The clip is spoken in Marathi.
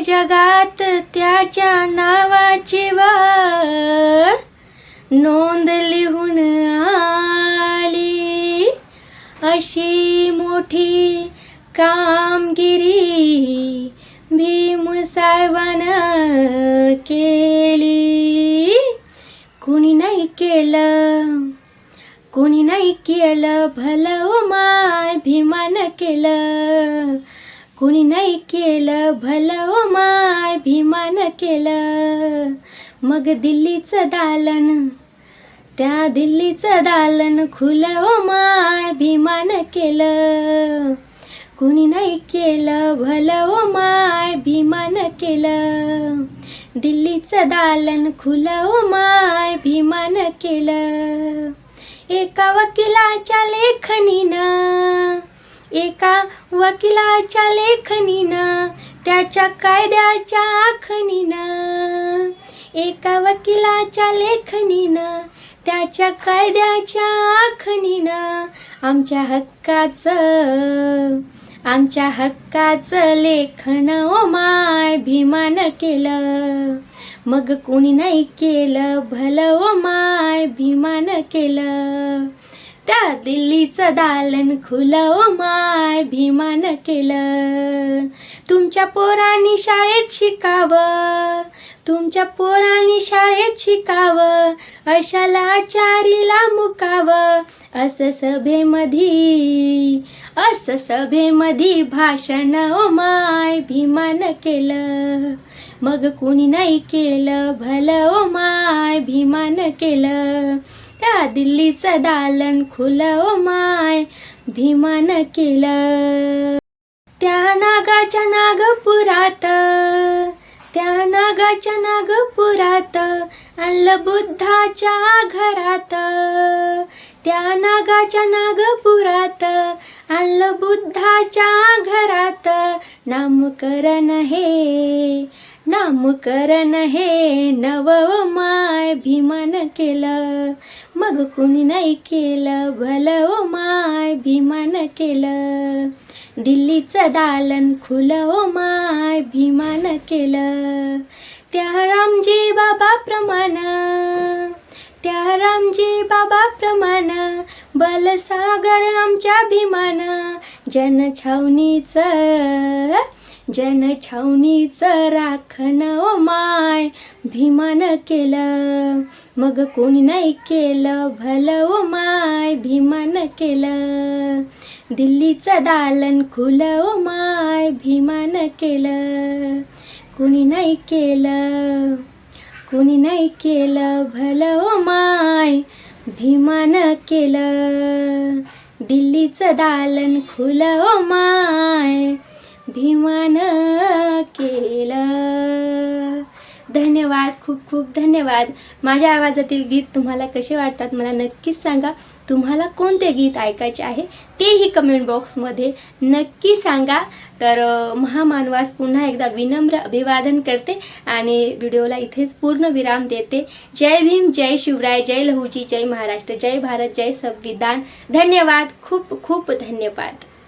जगात त्याच्या नावाची नोंद लिहून आली. अशी मोठी कामगिरी भीम साहेबानं केली. कुणी नाही केलं भलं ओ माय भीमानं केलं. कुणी नाही केलं भलं ओ माय भीमानं केलं. मग दिल्लीचं दालन, त्या दिल्लीचं दालन खुलं ओ माय भीमानं केलं. कुणी नाही केलं भलं ओ माय भीमानं केलं. दिल्लीचं दालन खुलं ओ माय भीमानं केलं. एका वकिलाच्या लेखणीनं त्याच्या कायद्याच्या आखणीनं. एका वकिलाच्या लेखणीनं त्याच्या कायद्याच्या आखणीनं आमच्या हक्काचं लेखन ओ माय भीमानं केलं. मग कुणी नाही केलं भलं ओ माय भीमानं केलं. त्या दिल्लीचं दालन खुलं ओ माय भीमानं केलं. तुमच्या पोरांनी शाळेत शिकावं, अशा लाचारीला मुकावं. असं सभेमधी भाषण ओ माय भीमानं केलं. मग कुणी नाही केलं भलं ओ माय भीमानं केलं. त्या दिल्लीचं दालन खुलं ओ माय भीमानं केलं. त्या नागाच्या नागपुरात आणलं बुद्धाच्या घरात. त्या नागाच्या नागपुरात आणलं बुद्धाच्या घरात. नामकरण हे नव ओ माय भीमानं केलं. मग कुणी नाही केलं भलं ओ माय भीमानं केलं. दिल्लीचं दालन खुलं ओ माय भीमानं केलं. त्या रामजी बाबा प्रमाण बलसागर आमच्या भीमानं. जनछावणीचं राखण ओ माय भीमानं केलं. मग कोणी नाही केलं भलं ओ माय भीमानं केलं. दिल्लीचं दालन खुलं ओ माय भीमानं केलं. कुणी नाही केलं भलं ओ माय भीमानं केलं. दिल्लीचं दालन खुलं ओ माय भीमानं केलं. धन्यवाद, खूप खूप धन्यवाद. माझ्या आवाजातील गीत तुम्हाला कसे वाटतात मला नक्कीच सांगा. तुम्हाला कोणते गीत ऐकायचे आहे तेही कमेंट बॉक्समध्ये नक्की सांगा. तर महामानवास पुन्हा एकदा विनम्र अभिवादन करते आणि व्हिडिओला इथेच पूर्ण विराम देते. जय भीम, जय शिवराय, जय लहुजी, जय महाराष्ट्र, जय भारत, जय संविधान. धन्यवाद, खूप खूप धन्यवाद.